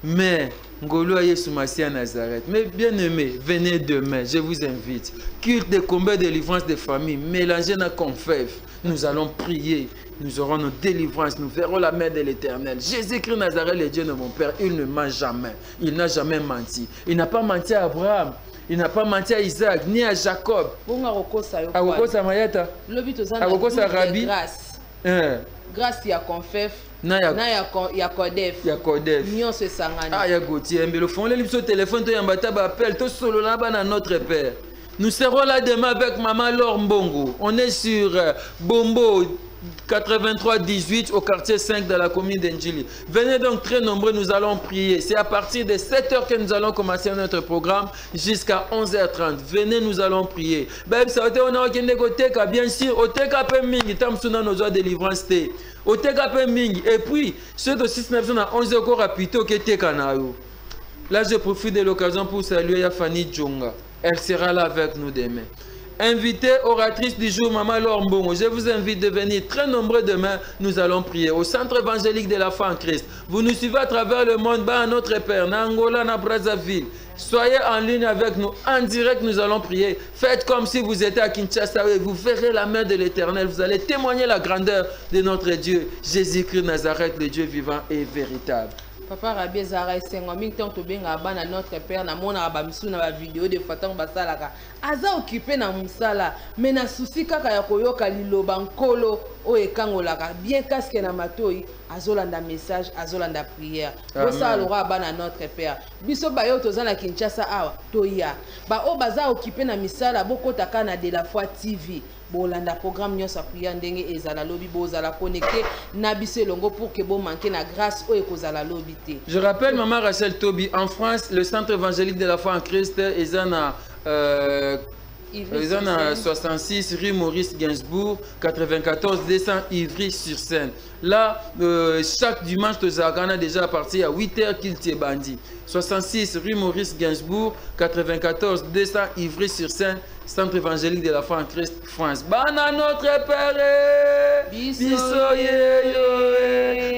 mais Ngolo Yesu Masia Nazareth. Mais bien aimé, venez demain, je vous invite. Culte de combat de délivrance des familles, mélangez nos confèves. Nous allons prier, nous aurons nos délivrances, nous verrons la main de l'Éternel. Jésus-Christ Nazareth, le Dieu de mon Père, il ne ment jamais. Il n'a jamais menti. Il n'a pas menti à Abraham. Il n'a pas menti à Isaac, ni à Jacob. Agokosa Mayata. Agokosa Rabbi. Grâce ya confève. Na ya CODEF. Ya CODEF. Nyonso sangani. Ah ya Gauthier, mais le fond le sur téléphone to yambata ba appel to solo là bas notre Père. Nous serons là demain avec Maman Laure Mbongo. On est sur Bombo 83-18 au quartier 5 de la commune d'Endjili. Venez donc très nombreux, nous allons prier. C'est à partir de 7h que nous allons commencer notre programme jusqu'à 11h30. Venez, nous allons prier. Bien sûr, au TKP Mingi, Tamsuna nos joies de délivrance. Au TKP Mingi. Et puis, ceux de 6-9 à 11h encore rapide, qui était Kanayo. Là, je profite de l'occasion pour saluer Yafani Djonga. Elle sera là avec nous demain. Invité oratrice du jour, Maman Laure Mbongo. Je vous invite de venir très nombreux demain. Nous allons prier au centre évangélique de la foi en Christ. Vous nous suivez à travers le monde, à notre Père, na Angola, na Brazzaville. Soyez en ligne avec nous, en direct, nous allons prier. Faites comme si vous étiez à Kinshasa et vous verrez la main de l'Éternel. Vous allez témoigner la grandeur de notre Dieu, Jésus-Christ Nazareth, le Dieu vivant et véritable. Papa Rabbi Zara Sengo mingi tant to benga bana notre Père na mona ba misu na ba vidéo de fatango basalaka aza occupé na musala mais na souci kaka ya koyoka liloba nkolo o ekangolaka bien casque na matoi azolanda message azolanda prière bosa lora bana notre Père biso bayo tozana Kinshasa awa toya ba o baza occupé na misala bokota na de la foi TV bolanda programme nyonso prière ndenge ezala lobi bozala connecté na biso longo pour que bo manquer na grâce o ekozala lobi te. Je rappelle Maman Rachel Tobi en France le centre évangélique de la foi en Christ ezana 66 rue Maurice Gainsbourg 94 200 Ivry-sur-Seine. Là, chaque dimanche, tu as déjà à partir à 8h qu'il t'est bandit. 66 rue Maurice Gainsbourg 94 200 Ivry-sur-Seine, centre évangélique de la foi en Christ, France. Bana notre Père,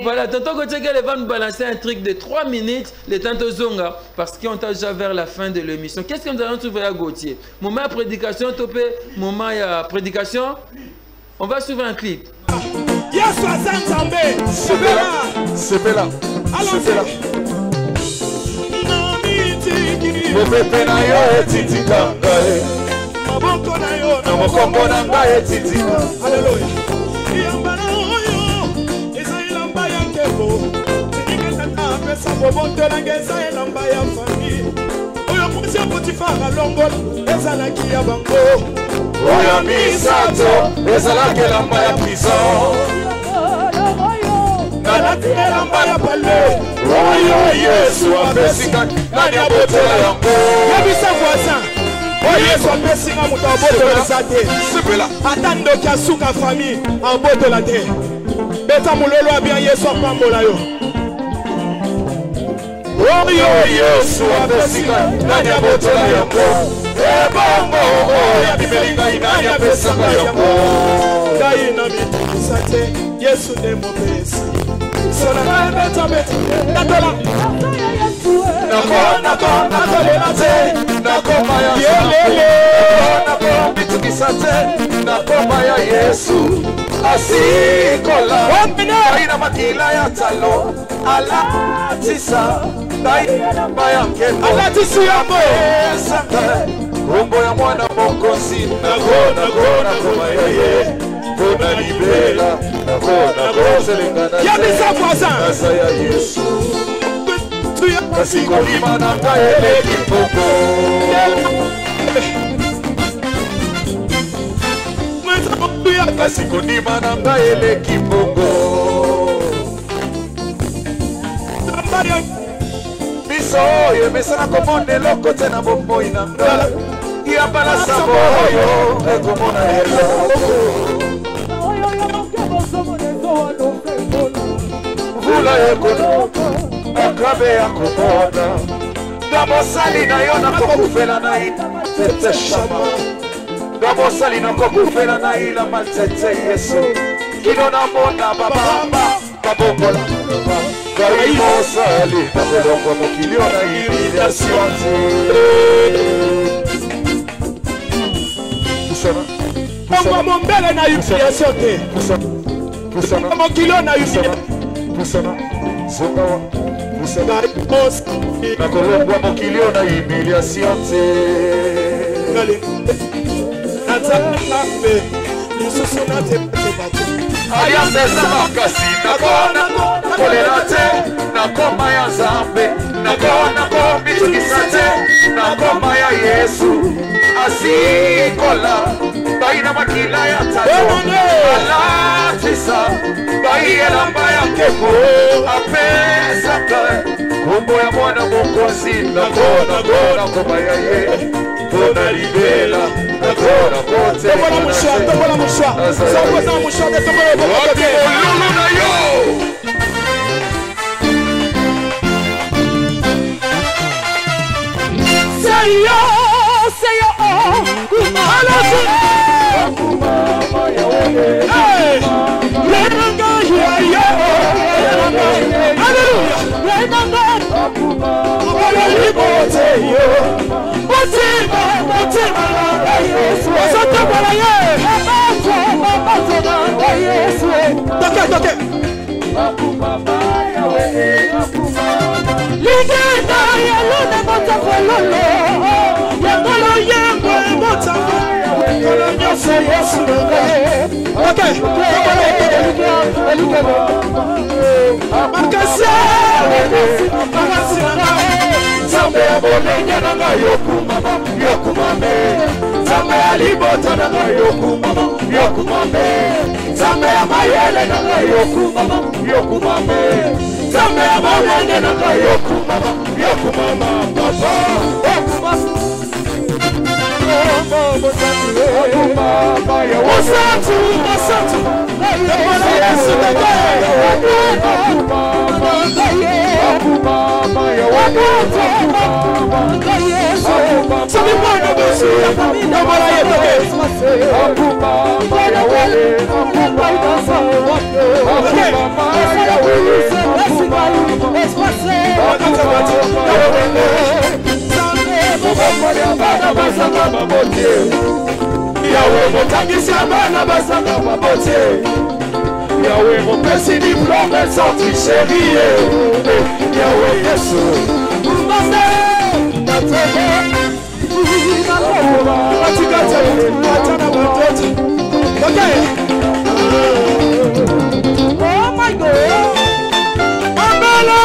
voilà, tonton Gauthier va nous balancer un truc de 3 minutes, le temps de Zonga, parce qu'on est déjà vers la fin de l'émission. Qu'est-ce que nous allons trouver à Gauthier? Moment de prédication, topé, moment de prédication. On va suivre un clip. C'est là. sambo bontelangeza elamba ya famille. Oyo mwasi Potifara longola ezalaki ya bango. Oyo misato ezalaki elamba ya prison. Nalati elamba ya pale. Oyo Yesu apesika nani abotela yango. Yebisa voisin. Oyo Yesu apesika mutu abotola sate. Ata ndoki asuka famille abotola te. Beta mulolo abia Yesu apambola yo. Oyo Yesu apesika nani abotola yango. Ebongo oyo bibelinga inani apesaka yango. Dai na mitisa te Yesu nde mopesi. Sona na beta beta natola. Natolela te nakoma ya yelele. Nakoma bitukisa te nakoma ya Yesu. Asikola Aina makila ya talo Alatisa Daina maya kendo Alatisi yambo Santa Rumbo ya mwana mokosi Nagona koma ya ye Kona libela Nagona selengana Yabisa kwaza Nasa ya Yesu Kasiko lima nanga ele kipoko Kasiko nima nanga ele kibongo Biso ye mesana komone loko tena bombo inanga Yabala sabo yo ekomona ele Vula yekono Akabe ya komona Damosali na yona kokufela na ina Tete shama Damosali na kokufela na ila matete Yesu Kino na mona babamba Babongola Kaimosali Babelongo mokilio na ili Asiwante Kusana Kusana Mombele na humiliation te Kusana Mokilio na humiliation Kusana Zongawa Kusana Na kolongwa mokilio na humiliation te Alianza makasi nakona kolerate nakoma ya zambe nakona bitukisate nakoma ya Yesu asikola baina makila ya tato alatisa baina mbaya keko apesa kae kumbo ya mwana mokosi nakona koma ya ye Tona libela, nakona kote Tobola mouchoir, tobola mouchoir Sans poser un mouchoir, mais tobola mouchoir Waki molulu na yo Say yo, kumama Kumama ya wole Lenanga ya yo Hallelujah Lenanga Kumama libote yo Motima na Yesu Santa para ye Mabato na Yesu Toke Mama ya wewe Ligenda ya luna mota fololo Yangolo yengo mota Kolo nyoso Yesu Toke Makasi Zambe ya bolenya nanga yokumame Zambe ya libota nanga yokumame Zambe ya mayele nanga yokumame Zambe ya bolenya nanga yokumama Papa Yokumama ya wasatu Yokumama Yesu nanga Yokumama ya wakati Sabi mwana basi Namara yetoke Yokumama ya wale Yokumama ya wale Yawe motangisi abana basanga mabote Yawe mopesi diplome sans tricherie Yawe Yesu Mbase Natebe Atikate Atana batote Okay Oh my God Ambele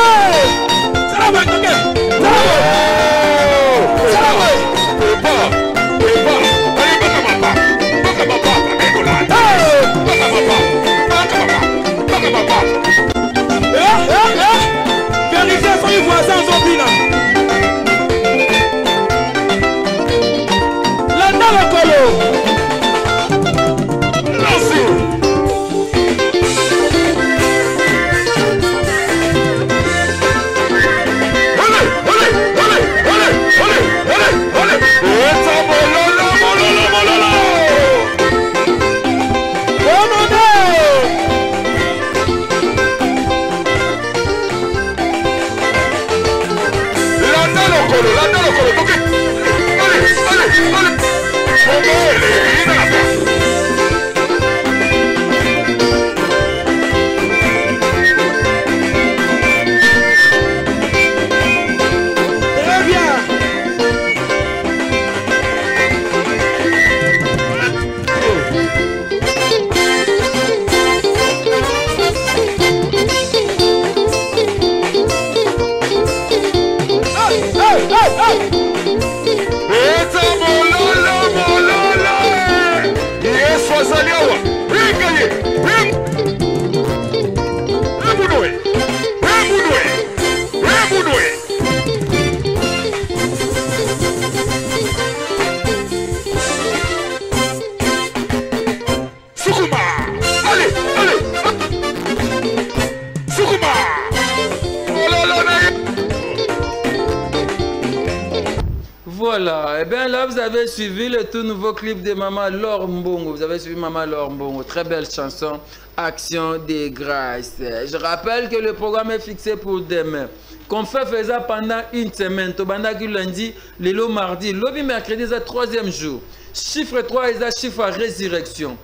Voilà, et bien là vous avez suivi le tout nouveau clip de Maman Laure Mbongo. Vous avez suivi Maman Laure Mbongo, très belle chanson, Action des Grâces. Je rappelle que le programme est fixé pour demain. Qu'on fait ça pendant une semaine, tobandaki lundi, lelo mardi, lobby mercredi, c'est le 3e jour. Chiffre 3, c'est le chiffre à résurrection.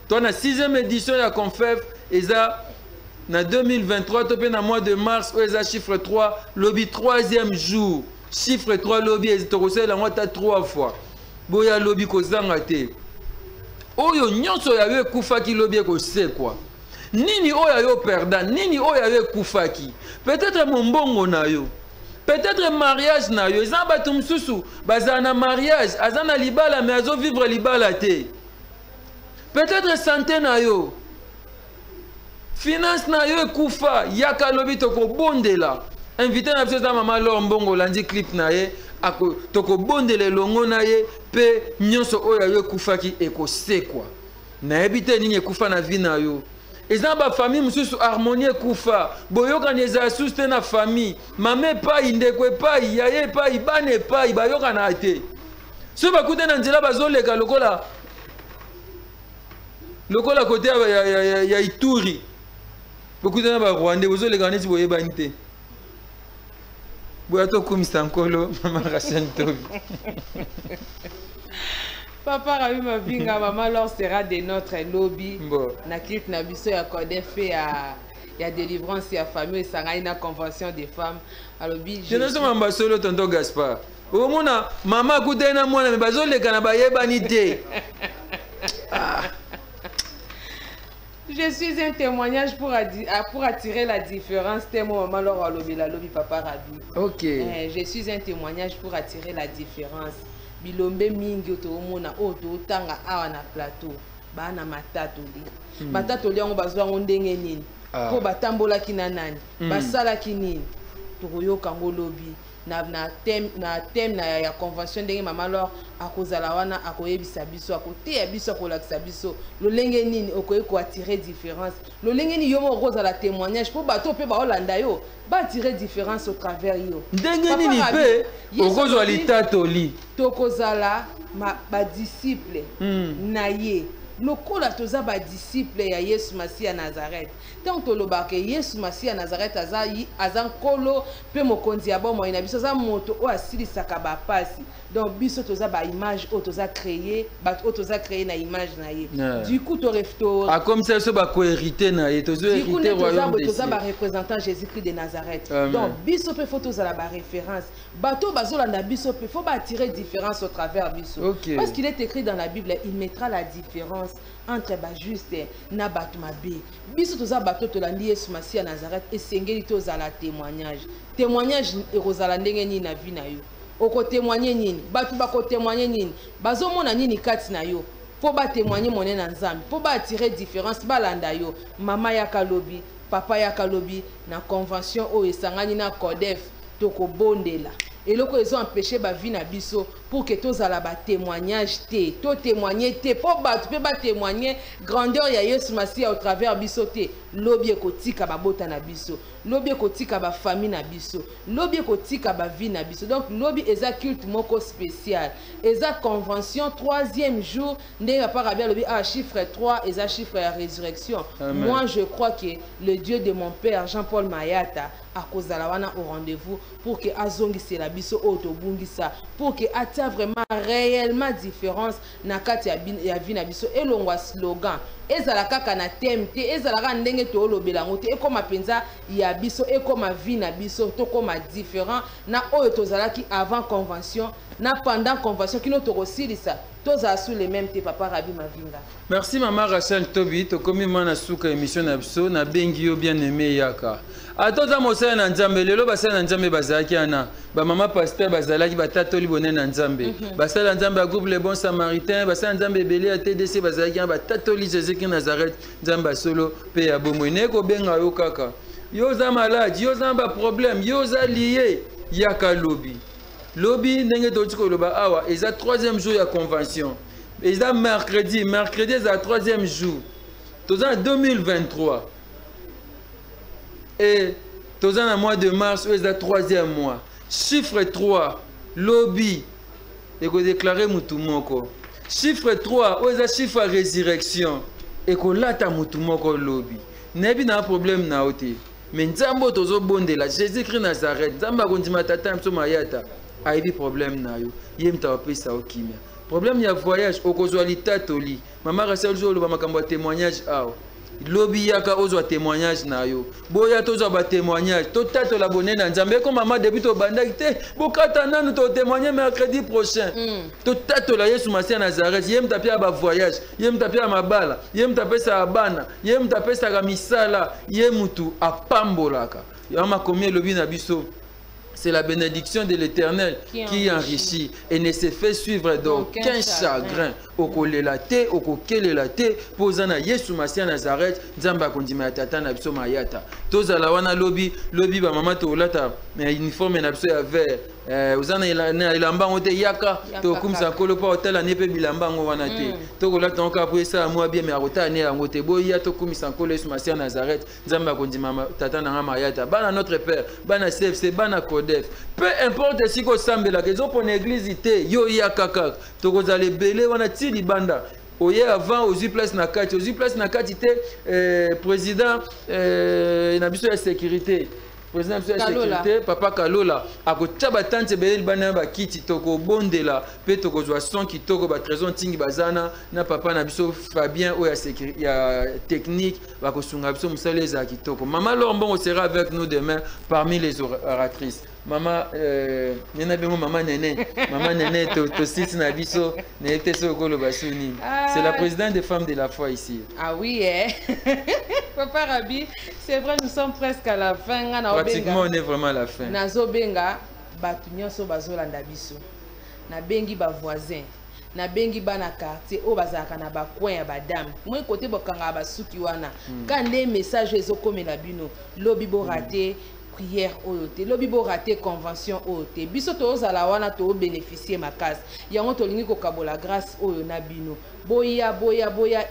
Toi, la 6e édition, il y a qu'on fait, en 2023, tu peux dans le mois de mars, c'est le chiffre 3, lobby 3e jour. Chiffre 3 lobby ezitokosela ngo ta 3 fois. Boya lobby kozanga te. Oyo nyonso ya yo ekufaki lobby ekosekwa. Nini oyo yo perdant, nini oyo yo ekufaki. Peut-être mombongo na yo. Peut-être mariage na yo. Ezan bato mususu bazana na mariage, azana libala mais azo vivre libala te. Peut-être santé na yo. Finance na yo ekufa, yaka lobby toko bondela. Invité na biso Maman Laure Mbongo landi clip na ye toko bondele longo na ye pe nyonso oyo yo kufaki ekosekwa na ebite nini ekufa na vie na yo eza ba famille mususu harmonie ekufa boyokani eza suste na famille mame epai ndeko epai yaye epai bana epai bayokana te so bakute na nzela bazoleka lokola kote ya Ituri bakute na ba Rwanda bazoleka neti boyebani te. Boyato kumisa nkolo Maman Rachel Tobi. Papa Rabi Mavinga, Maman Laure sera de notre lobby. Na clip na biso ya Codef ya délivrance ya famille sanga ina convention des femmes. Alobi je ne sais pas solo tonton Gaspard. Au mona mama kutena mwana me bazoleka na bayebani te. Je suis un témoignage pour attirer la différence. Témo Maman Laure a lobby la lobby Papa Rabi. Ok. Je suis un témoignage pour attirer la différence. Bilombe mingi otomona oto tanga awa na plateau. Ba na matatoli. Matatoli yango bazwa ndenge nini. Po batambola kina nani. Basala kinini. Tokoyoka ngo lobby. Na thème na ya convention ndenge Maman Laure akozala wana akoyebisa biso akoteya biso akolakisa biso lolenge nini okoye ko attirer différence lolenge nini yo mo kozala témoignage po bato pe ba olanda yo ba attirer différence au travers yo ndenge nini pe okozwa litatoli tokozala ba disciple na ye lokola toza ba disciple ya Yesu Masiya Nazareth tant tolobaka Yesu Masiya Nazareth aza nkolo pe mokonzi ya bomo ina biso za moto o asilisaka ba pasi donc biso toza ba image o toza créer ba o toza créer na image na ye du coup to refto comme ça so ba co-hériter na ye tozo hériter royaume de Dieu toza ba représentant Jésus-Christ de Nazareth donc biso pe faut toza la ba référence bato bazolanda biso pe faut ba attirer différence au travers biso parce qu'il est écrit dans la Bible il mettra la différence entre ba juste na bato mabe biso toza bato tolandi Yesu Masiya Nazareth esengeli tozala témoignage ekozala ndenge nini na vie na yo oko témoigner nini bato bako témoigner nini bazomona nini kati na yo po ba témoigner monene na Nzambe po ba attirer différence balanda yo mama ya kalobi papa ya kalobi na convention o esangani na Codef toko bondela eloko ils ont empêché ba vie na biso pour que tozala ba témoignage te to témoigner te po ba tu peux ba témoigner grandeur ya Yesu Masiya au travers biso te lobi ekotika ba bota na biso lobi ekotika ba famille na biso lobi ekotika ba vie na biso donc lobi eza culte moko spécial eza convention 3e jour ndenge Papa Rabi lobi chiffre 3 eza chiffre ya résurrection. Moi je crois que le Dieu de mon père Jean-Paul Mayata akozala wana au rendez-vous pour que azongisi la biso otobungisa pour que atia vraiment réellement différence na kati ya vie na biso elongwa slogan ezala kaka na thème te ezala ka ndenge to olobela ngote ekoma penza ya biso ekoma vie na biso to koma différent na oyo tozalaki avant convention na pendant convention kino tokosilisa toza sous les mêmes te Papa Rabi Mavinga. Merci Maman Rachel Tobi to komi mana suka émission na biso na bengi yo bien aimé yaka atoza mosala na Nzambe lelo basala na Nzambe bazalaki ana ba mama pasteur bazalaki batatoli bonene na Nzambe basala Nzambe groupe les bons samaritains basala Nzambe belé à TDC bazalaki na batatoli Jésus-Christ Nazareth Nzambe solo pe ya bomwene ko benga yo kaka yo za malade yo za ba problème yo za lié yaka lobby ndenge totiko loba awa eza 3e jour ya convention eza mercredi eza 3e jour toza 2023 et toza na mois de mars eza 3e mois chiffre 3 lobby et que déclarer mutumoko. Chiffre 3, oza chiffre résurrection et que lata mutumoko lobby. Nebi na problème na ote. Mais nzambo tozo bondela Jésus-Christ Nazareth. Nzamba kondima tata mso mayata. Aibi problème na yo. Yem ta opesa okimia. Problème ya voyage okozwalita toli. Mama rasel jo lo makambo témoignage awo. Lobi yaka ozwa témoignage na yo. Boya tozwa ba témoignage. To tato la bonne na nzambe ko mama depuis to bandaki te. Bokata nanu to témoigner mercredi prochain. To tato la Yesu Masia Nazareth. Yem tapia ba voyage. Yem tapia mabala. Yem tapesa abana. Yem tapesa ka misala. Yem mutu apambolaka. Yama combien lobi na biso. C'est la bénédiction de l'Éternel qui enrichit et ne se fait suivre d'aucun chagrin. Okolelate, okokelelate, posana Yesu Masia Nazareth, Nzamba kondima tata na biso mayata. Tozala wana lobi ba mama to lata uniforme na biso ya vert. Uzana ilamba ngote yaka to kumsa kolo pa hotel anepe bilamba ngo wana te. To kolata onka po esa mwa bien me arota ne ngote boya to kumisa kolo Yesu Masia Nazareth, Nzamba kondima tata na mayata. Bana notre père, bana CFC, bana Codef. Peu importe si ko sambela que zo pon église te yo yakaka. To kozale belé wana ti libanda. Oye avant aux place na kati, aux place na kati te président na biso ya sécurité. Président de la sécurité, Papa Kalola, a kotaba tante belé bana ba kiti toko bondela, pe toko zwa son ki toko ba trésor tingi bazana na papa na biso Fabien o ya sécurité ya technique ba kosunga biso musale za ki toko. Maman Lombon sera avec nous demain parmi les oratrices. Maman maman Néné to site na biso n'était so kolo basuni. C'est la présidente des femmes de la foi ici. Ah oui Papa Rabi, c'est vrai nous sommes presque à la fin. Pratiquement on est vraiment à la fin. Nazo benga batu nyonso bazolanda biso. Na bengi ba voisin. Na bengi bana quartier o bazaka na ba coin ya badame. Moi côté bokanga basuki wana. Quand les messages ezokomela bino, lobi bo raté prière oyote lobi bo raté convention oyote biso to ozala wana to bénéficier makasi yango to lingi ko kabola grâce oyo na bino boya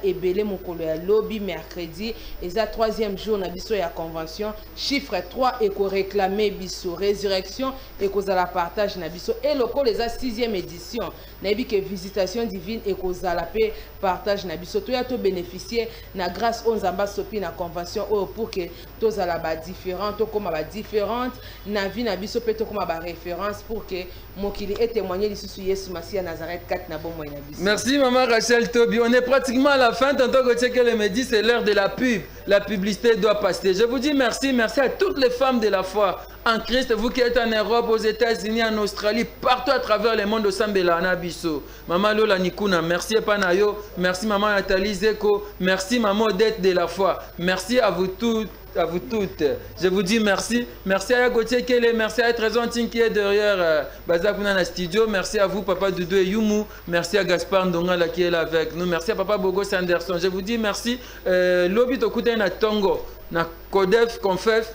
ebele mokolo ya lobi mercredi eza 3e jour na biso ya convention chiffre 3 et ko réclamer biso résurrection et ko zala partage na biso et lokolo eza 6e édition na bi que visitation divine et ko zala pe partage na biso to ya to bénéficier na grâce on nzamba sopi na convention oyo pour que to zala ba différent to koma ba différente na vie na biso pe to koma ba référence pour que mokili et témoigner lisusu Yesu Masia Nazareth 4 na bomoi na biso. Merci maman Rachel Tobi, on est pratiquement à la fin. Tantôt que le midi, c'est l'heure de la pub. La publicité doit passer. Je vous dis merci à toutes les femmes de la foi en Christ, vous qui êtes en Europe, aux États-Unis, en Australie, partout à travers le monde au Sambela Anabiso. Maman Lola Nikuna, merci Panayo, merci maman Nathalie Zeko, merci maman Odette de la foi. Merci à vous toutes. À vous toutes. Je vous dis merci. Merci à Gauthier Kele, merci à Trésor qui est derrière Bazakuna na studio. Merci à vous, Papa Doudou et Yumu. Merci à Gaspard Ndongala qui est là avec nous. Merci à Papa Bogo Sanderson. Je vous dis merci. Lobby Tokute na Tongo, na Codef Confef,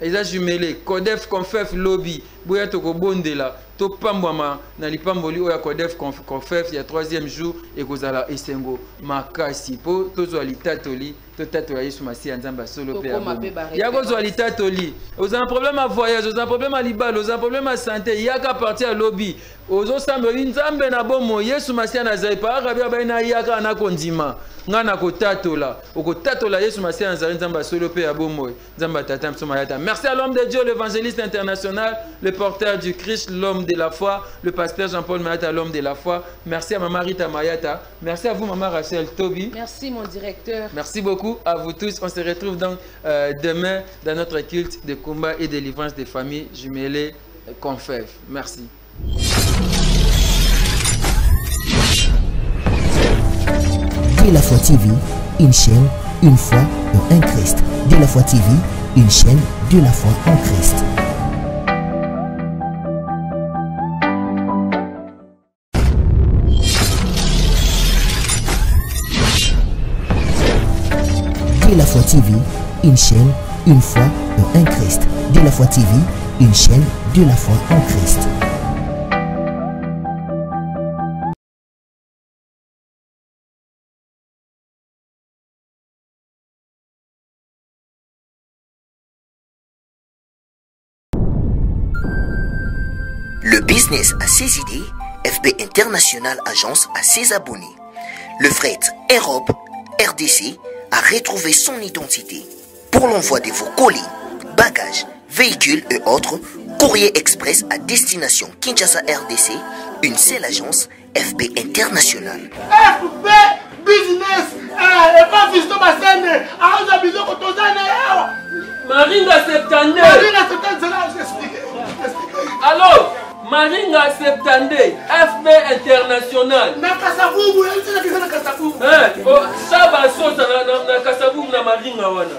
et ça jumelé. Codef Confef Lobby. Boya Toko Bondela. To pambwama na lipamboli oya Codef Confef, il y a 3e jour et Kozala Esengo. Makasi po tozo alitatoli. Tatola Yesu Masia Nzamba solo pe abo. Yako zo alitatoli. Vous avez un problème à voyage, vous avez un problème à libal, vous avez un problème à santé, yaka partir à lobby. Ozo sambe Nzambe na bomo Yesu Masia Nazareth pa rabia ba na yaka na kondima. Ngana ko tatola. Oko tatola Yesu Masia Nazareth Nzamba solo pe abo mo. Nzamba tata msomayata. Merci à l'homme de Dieu, l'évangéliste international, le porteur du Christ, l'homme de la foi, le pasteur Jean-Paul Mayata, l'homme de la foi. Merci à maman Rita Mayata. Merci à vous maman Rachel Tobi. Merci mon directeur. Merci beaucoup à vous tous. On se retrouve donc demain dans notre culte de combat et de délivrance des familles jumelées Confef. Merci. De la foi TV, une chaîne, une foi en un Christ. De la foi TV, une chaîne de la foi en Christ. De la foi TV, une chaîne, une foi en un Christ. De la foi TV, une chaîne de la foi en Christ. Le business a ses idées FB International Agence à ses abonnés. Le fret Europe RDC a retrouvé son identité. Pour l'envoi de vos colis, bagages, véhicules et autres, courrier express à destination Kinshasa RDC, une seule agence, FB International. FB Business, et pas Fisto Bassene, Aouza Bizoko Tozane. Maringa Septande. Maringa Septande, c'est expliqué. Alors, Maringa Septande, FB International. Nakasavubu, c'est ça Nakasavubu. Ça va sauter na Kasavubu na Maringa wana.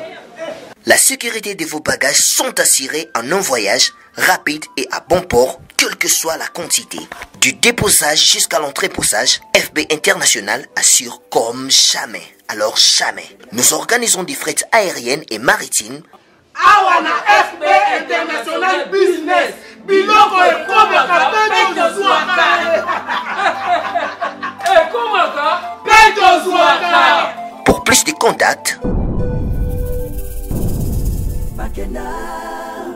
La sécurité de vos bagages sont assurées en un voyage rapide et à bon port, quelle que soit la quantité. Du déposage jusqu'à l'entreposage, FB International assure comme jamais. Alors jamais. Nous organisons des frettes aériennes et maritimes. Awana FB International Business. Biloko et Komaka Peto Zouaka. Komaka Peto Zouaka. Pour plus de contacts,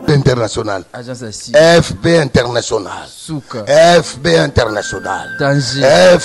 International. Agence à FB International. Souka. FB International. Danger.